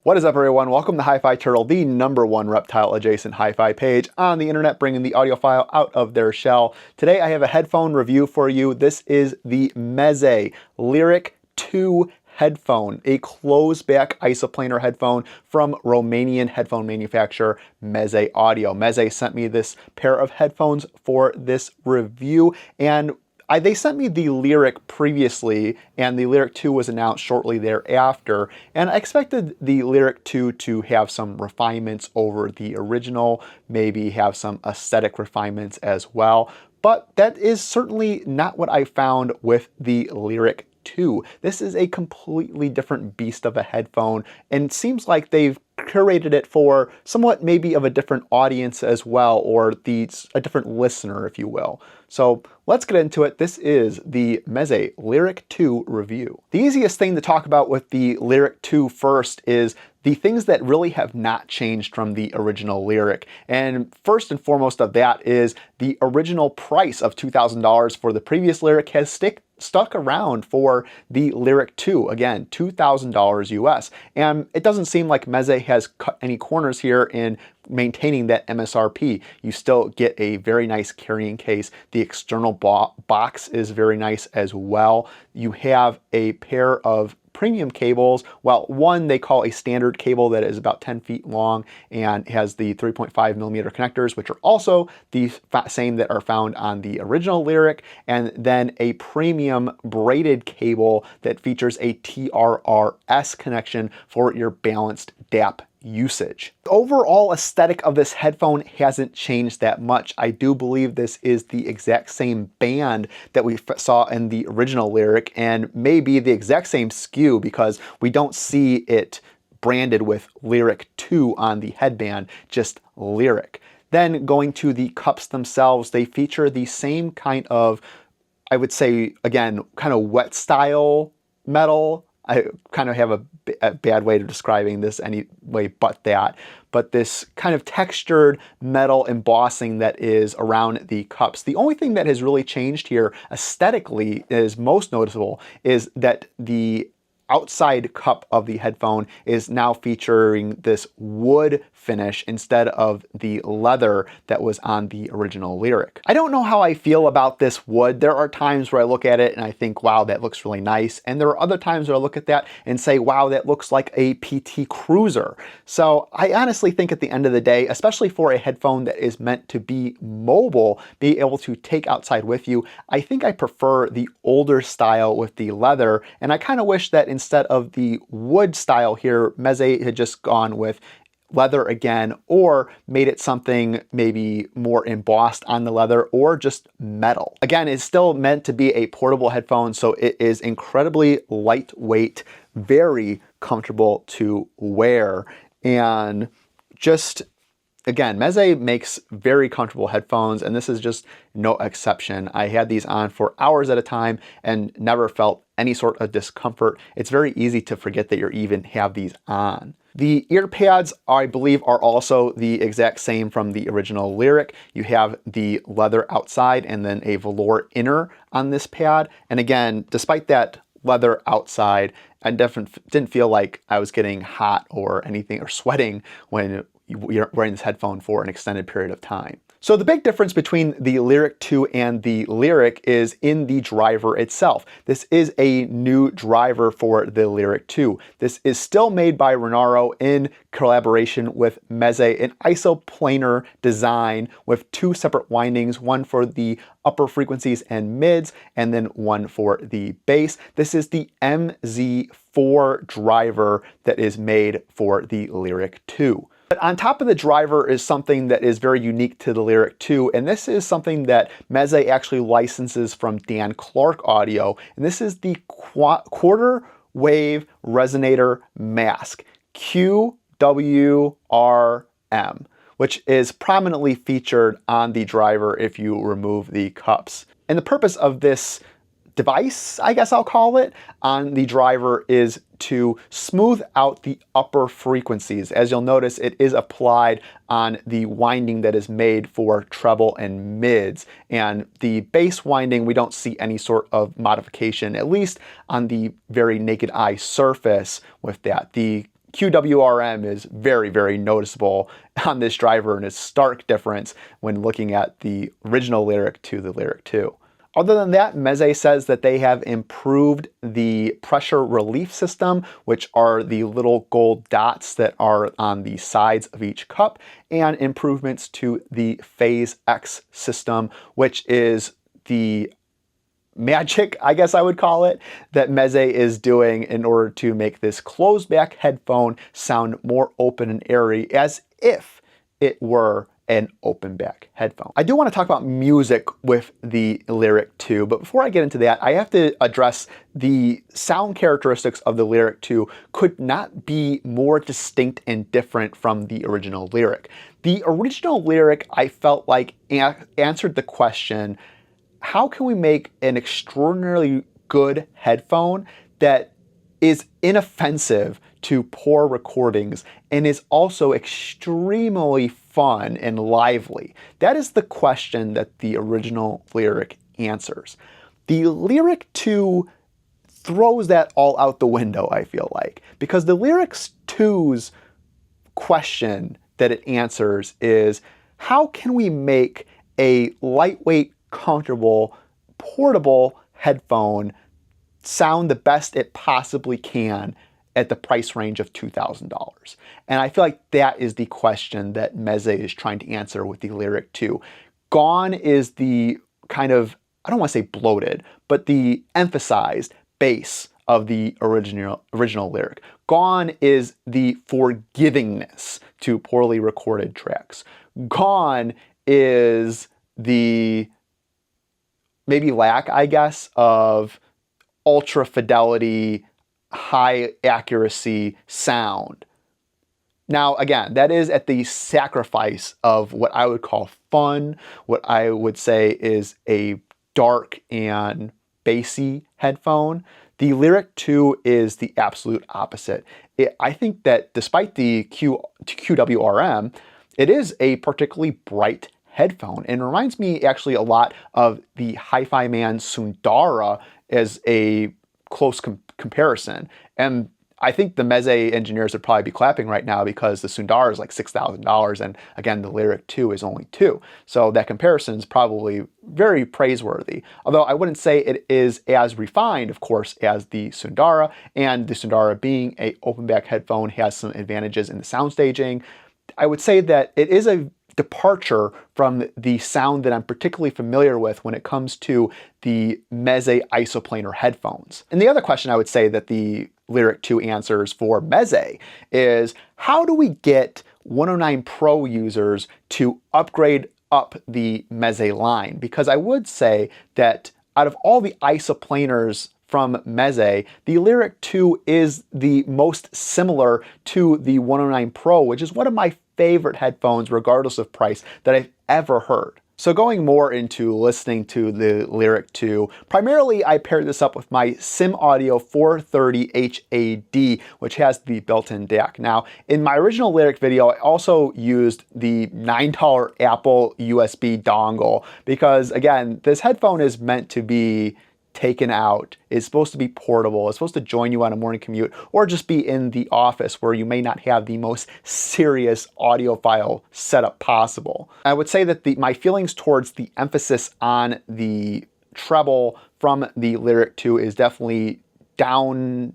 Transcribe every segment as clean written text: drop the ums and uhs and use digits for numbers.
What is up, everyone? Welcome to HiFi Turtle, the #1 reptile adjacent hi-fi page on the internet, bringing the audiophile out of their shell. Today I have a headphone review for you. This is the Meze Liric 2 headphone, a closed-back isoplanar headphone from Romanian headphone manufacturer Meze Audio. Meze sent me this pair of headphones for this review, and they sent me the Liric previously, and the Liric 2 was announced shortly thereafter, and I expected the Liric 2 to have some refinements over the original, maybe have some aesthetic refinements as well, but that is certainly not what I found with the Liric 2. This is a completely different beast of a headphone, and it seems like they've curated it for somewhat maybe of a different audience as well, or a different listener, if you will. So let's get into it. This is the Meze Liric 2 review. The easiest thing to talk about with the Liric 2 first is the things that really have not changed from the original Liric. And first and foremost of that is the original price of $2,000 for the previous Liric has stuck around for the Liric 2, again, $2,000 US. And it doesn't seem like Meze has cut any corners here in maintaining that MSRP. You still get a very nice carrying case. The external box is very nice as well. You have a pair of premium cables. Well, one they call a standard cable that is about 10 feet long and has the 3.5mm connectors, which are also the same that are found on the original Liric, and then a premium braided cable that features a TRRS connection for your balanced DAP usage. The overall aesthetic of this headphone hasn't changed that much. I do believe this is the exact same band that we saw in the original Liric, and maybe the exact same SKU because we don't see it branded with Liric 2 on the headband, just Liric. Then going to the cups themselves, they feature the same kind of, I would say, again, kind of wet style metal. I kind of have a bad way of describing this anyway but that. But this kind of textured metal embossing that is around the cups. The only thing that has really changed here aesthetically is most noticeable is that the outside cup of the headphone is now featuring this wood finish instead of the leather that was on the original Liric. I don't know how I feel about this wood. There are times where I look at it and I think, wow, that looks really nice. And there are other times where I look at that and say, wow, that looks like a PT Cruiser. So I honestly think at the end of the day, especially for a headphone that is meant to be mobile, be able to take outside with you, I think I prefer the older style with the leather. And I kind of wish that instead of the wood style here, Meze had just gone with leather again, or made it something maybe more embossed on the leather, or just metal. Again, it's still meant to be a portable headphone, so it is incredibly lightweight, very comfortable to wear, and just, again, Meze makes very comfortable headphones, and this is just no exception. I had these on for hours at a time and never felt any sort of discomfort. It's very easy to forget that you even have these on. The ear pads, I believe, are also the exact same from the original Liric. You have the leather outside and then a velour inner on this pad. And again, despite that leather outside, I definitely didn't feel like I was getting hot or anything or sweating when you're wearing this headphone for an extended period of time. So the big difference between the Liric 2 and the Liric is in the driver itself. This is a new driver for the Liric 2. This is still made by Renaro in collaboration with Meze, an isoplanar design with two separate windings, one for the upper frequencies and mids, and then one for the bass. This is the MZ4 driver that is made for the Liric 2. But on top of the driver is something that is very unique to the Liric 2, and this is something that Meze actually licenses from Dan Clark Audio, and this is the quarter wave resonator mask, QWRM, which is prominently featured on the driver if you remove the cups. And the purpose of this device, I guess I'll call it, on the driver is to smooth out the upper frequencies. As you'll notice, it is applied on the winding that is made for treble and mids. And the bass winding, we don't see any sort of modification, at least on the very naked eye surface with that. The QWRM is very, very noticeable on this driver and is stark difference when looking at the original Lyric to the Lyric 2. Other than that, Meze says that they have improved the pressure relief system, which are the little gold dots that are on the sides of each cup, and improvements to the Phase X system, which is the magic, I guess I would call it, that Meze is doing in order to make this closed back headphone sound more open and airy, as if it were an open back headphone. I do want to talk about music with the Lyric 2, but before I get into that, I have to address the sound characteristics of the Lyric 2 could not be more distinct and different from the original Lyric. The original Lyric, I felt like, answered the question, how can we make an extraordinarily good headphone that is inoffensive to poor recordings and is also extremely fun and lively? That is the question that the original Lyric answers. The Lyric 2 throws that all out the window, I feel like, because the Lyric 2's question that it answers is, how can we make a lightweight, comfortable, portable headphone sound the best it possibly can at the price range of $2,000? And I feel like that is the question that Meze is trying to answer with the Lyric 2. Gone is the kind of, I don't want to say bloated, but the emphasized bass of the original Lyric. Gone is the forgivingness to poorly recorded tracks. Gone is the maybe lack, I guess, of ultra fidelity, high accuracy sound. Now, again, that is at the sacrifice of what I would call fun, what I would say is a dark and bassy headphone. The Lyric 2 is the absolute opposite. I think that despite the QWRM, it is a particularly bright headphone, and reminds me actually a lot of the HiFi Man Sundara as a close comparison. And I think the Meze engineers would probably be clapping right now because the Sundara is like $6,000, and again, the Lyric 2 is only $2,000. So that comparison is probably very praiseworthy. Although I wouldn't say it is as refined, of course, as the Sundara, and the Sundara being an open back headphone has some advantages in the sound staging. I would say that it is a departure from the sound that I'm particularly familiar with when it comes to the Meze isoplanar headphones. And the other question I would say that the Lyric 2 answers for Meze is, how do we get 109 Pro users to upgrade up the Meze line? Because I would say that out of all the isoplanars from Meze, the Lyric 2 is the most similar to the 109 Pro, which is one of my favorite headphones, regardless of price, that I've ever heard. So going more into listening to the Lyric 2, primarily I paired this up with my Sim Audio 430 HAD, which has the built-in DAC. Now, in my original Lyric video, I also used the $9 Apple USB dongle because, again, this headphone is meant to be taken out. It's supposed to be portable. It's supposed to join you on a morning commute or just be in the office where you may not have the most serious audiophile setup possible. I would say that my feelings towards the emphasis on the treble from the Lyric 2 is definitely downsized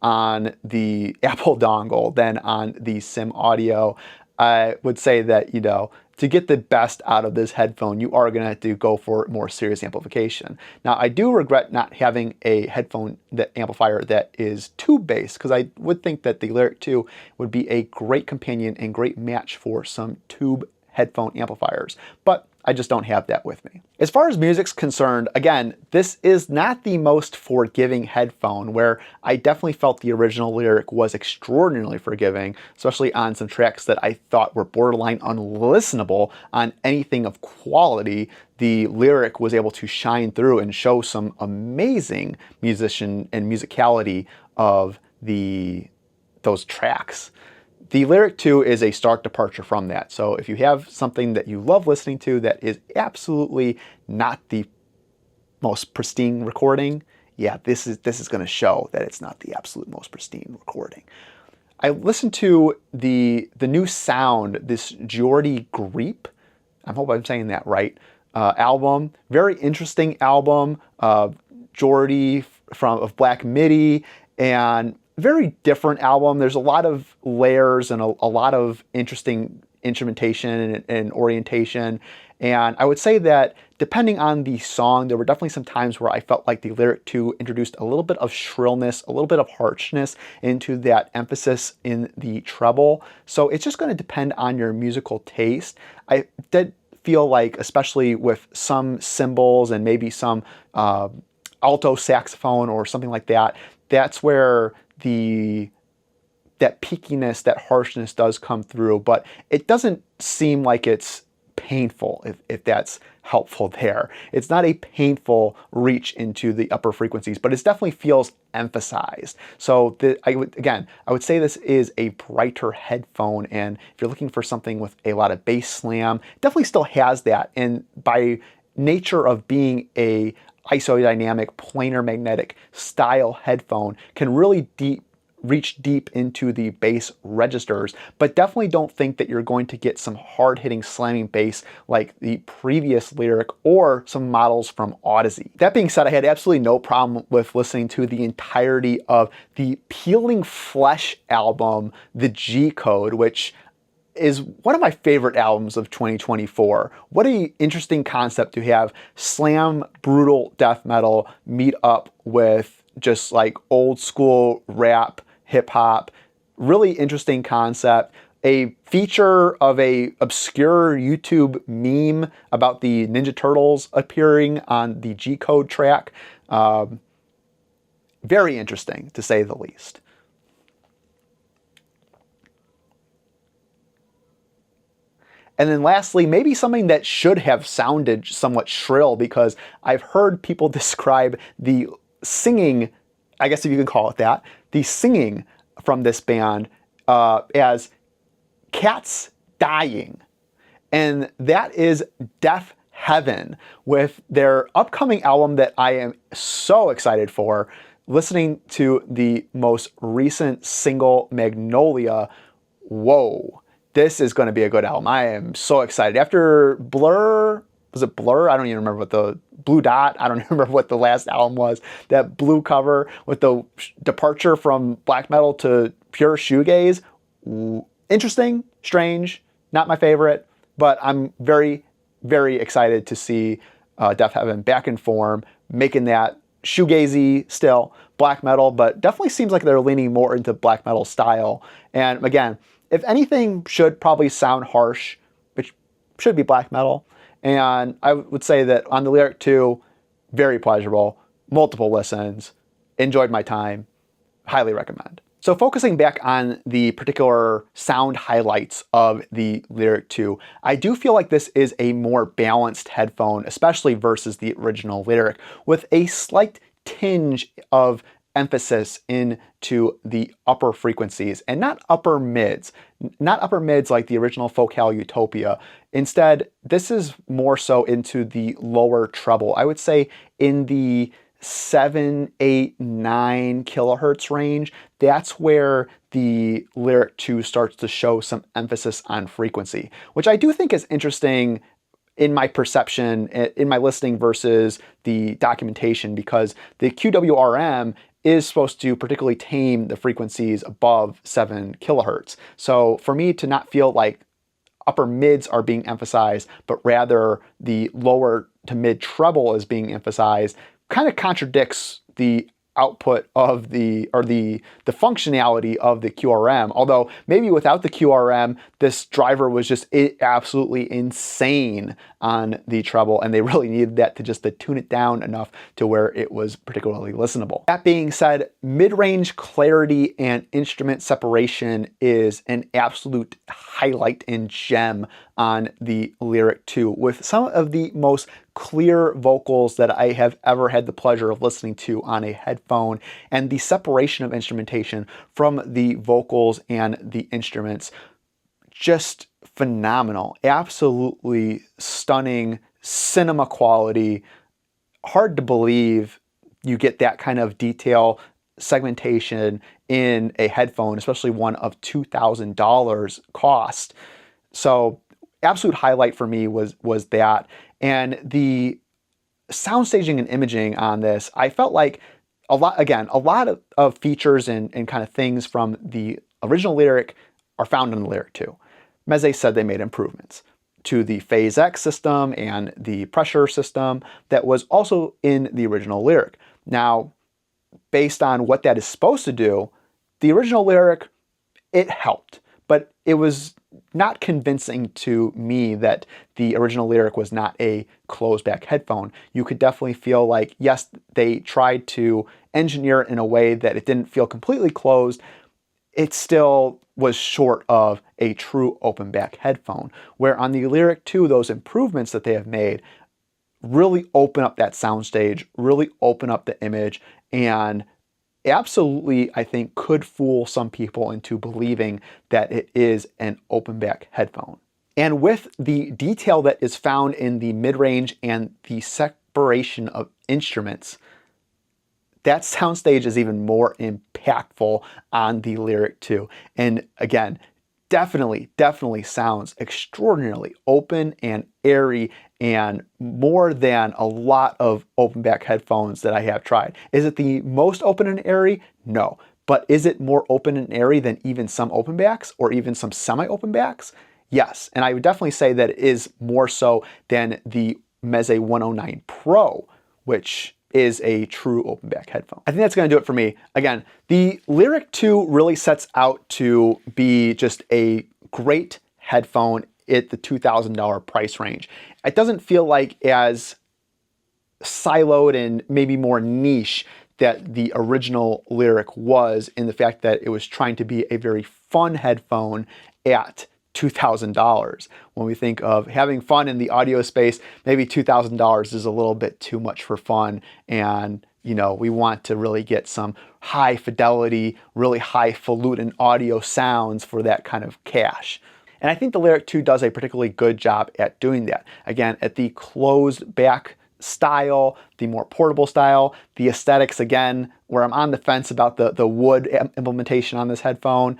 on the Apple dongle than on the Sim Audio. I would say that, you know, to get the best out of this headphone, you are going to have to go for more serious amplification. Now, I do regret not having a headphone amplifier that is tube-based, because I would think that the Lyric 2 would be a great companion and great match for some tube headphone amplifiers, but I just don't have that with me. As far as music's concerned, again, this is not the most forgiving headphone, where I definitely felt the original Lyric was extraordinarily forgiving, especially on some tracks that I thought were borderline unlistenable on anything of quality. The Lyric was able to shine through and show some amazing musician and musicality of those tracks. The Lyric 2 is a stark departure from that. So if you have something that you love listening to that is absolutely not the most pristine recording, yeah, this is going to show that it's not the absolute most pristine recording. I listened to the new sound, this Jordy Greep, I hope I'm saying that right, album. Very interesting album. Jordy of Black Midi, and very different album. There's a lot of layers and a lot of interesting instrumentation and orientation. And I would say that depending on the song, there were definitely some times where I felt like the Lyric 2 introduced a little bit of shrillness, a little bit of harshness into that emphasis in the treble. So it's just going to depend on your musical taste. I did feel like, especially with some cymbals and maybe some alto saxophone or something like that, that's where that peakiness, that harshness does come through, but it doesn't seem like it's painful, if that's helpful there. It's not a painful reach into the upper frequencies, but it definitely feels emphasized. So I would say this is a brighter headphone, and if you're looking for something with a lot of bass slam, it definitely still has that, and by nature of being a isodynamic planar magnetic style headphone, can really reach deep into the bass registers, but definitely don't think that you're going to get some hard-hitting slamming bass like the previous Lyric or some models from Odyssey. That being said, I had absolutely no problem with listening to the entirety of the Peeling Flesh album, The G Code, which is one of my favorite albums of 2024. What an interesting concept to have slam brutal death metal meet up with just like old school rap, hip hop. Really interesting concept. A feature of a obscure YouTube meme about the Ninja Turtles appearing on the G Code track. Very interesting, to say the least. And then lastly, maybe something that should have sounded somewhat shrill, because I've heard people describe the singing, I guess if you can call it that, the singing from this band as cats dying. And that is Deaf Heaven, with their upcoming album that I am so excited for. Listening to the most recent single, Magnolia, whoa. This is going to be a good album. I am so excited. After Blur, was it Blur? I don't even remember what the Blue Dot. I don't remember what the last album was. That blue cover with the departure from black metal to pure shoegaze. Interesting, strange, not my favorite, but I'm very, very excited to see Deaf Heaven back in form, making that shoegazy still, black metal, but definitely seems like they're leaning more into black metal style. And again, if anything should probably sound harsh, which should be black metal. And I would say that on the Lyric 2, very pleasurable, multiple listens, enjoyed my time, highly recommend. So focusing back on the particular sound highlights of the Lyric 2, I do feel like this is a more balanced headphone, especially versus the original Lyric, with a slight tinge of emphasis into the upper frequencies, and not upper mids like the original Focal Utopia. Instead, this is more so into the lower treble. I would say in the 7, 8, 9 kilohertz range. That's where the Lyric 2 starts to show some emphasis on frequency, which I do think is interesting in my perception, in my listening versus the documentation, because the QWRM is supposed to particularly tame the frequencies above 7 kilohertz. So for me to not feel like upper mids are being emphasized, but rather the lower to mid treble is being emphasized, kind of contradicts the output of the functionality of the QRM. Although maybe without the QRM, this driver was just absolutely insane on the treble, and they really needed that to just to tune it down enough to where it was particularly listenable. That being said, mid-range clarity and instrument separation is an absolute highlight and gem on the Lyric 2, with some of the most clear vocals that I have ever had the pleasure of listening to on a headphone, and the separation of instrumentation from the vocals and the instruments, just phenomenal. Absolutely stunning cinema quality. Hard to believe you get that kind of detail segmentation in a headphone, especially one of $2,000 cost. So absolute highlight for me was that. And the sound staging and imaging on this, I felt like a lot of features and kind of things from the original Lyric are found in the Lyric 2. Meze said they made improvements to the Phase X system and the pressure system that was also in the original Lyric. Now, based on what that is supposed to do, the original Lyric, it helped, but it was not convincing to me that the original Lyric was not a closed back headphone. You could definitely feel like, yes, they tried to engineer it in a way that it didn't feel completely closed. It still was short of a true open back headphone, where on the Lyric 2, those improvements that they have made really open up that soundstage, really open up the image, and absolutely, I think, could fool some people into believing that it is an open back headphone. And with the detail that is found in the mid-range and the separation of instruments, that soundstage is even more impactful on the Lyric 2. And again, definitely sounds extraordinarily open and airy, and more than a lot of open back headphones that I have tried. Is it the most open and airy? No. But is it more open and airy than even some open backs or even some semi-open backs? Yes. And I would definitely say that it is more so than the Meze 109 Pro, which is a true open back headphone. I think that's going to do it for me. Again, the Lyric 2 really sets out to be just a great headphone at the $2,000 price range. It doesn't feel like as siloed and maybe more niche that the original Lyric was, in the fact that it was trying to be a very fun headphone at $2,000. When we think of having fun in the audio space, maybe $2,000 is a little bit too much for fun, and we want to really get some high fidelity, really highfalutin audio sounds for that kind of cash. And I think the Lyric 2 does a particularly good job at doing that. Again, at the closed back style, the more portable style, the aesthetics, again, where I'm on the fence about the wood implementation on this headphone,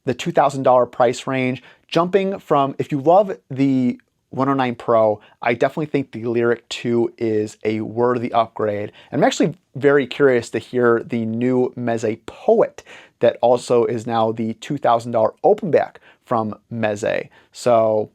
the $2,000 price range, jumping from, if you love the 109 Pro, I definitely think the Lyric 2 is a worthy upgrade. I'm actually very curious to hear the new Meze Poet that also is now the $2,000 open back from Meze. So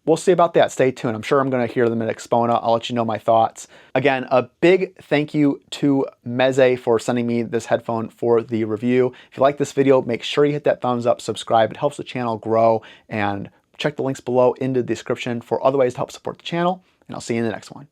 we'll see about that. Stay tuned. I'm sure I'm going to hear them at Expona. I'll let you know my thoughts. Again, a big thank you to Meze for sending me this headphone for the review. If you like this video, make sure you hit that thumbs up, subscribe. It helps the channel grow, and check the links below in the description for other ways to help support the channel, and I'll see you in the next one.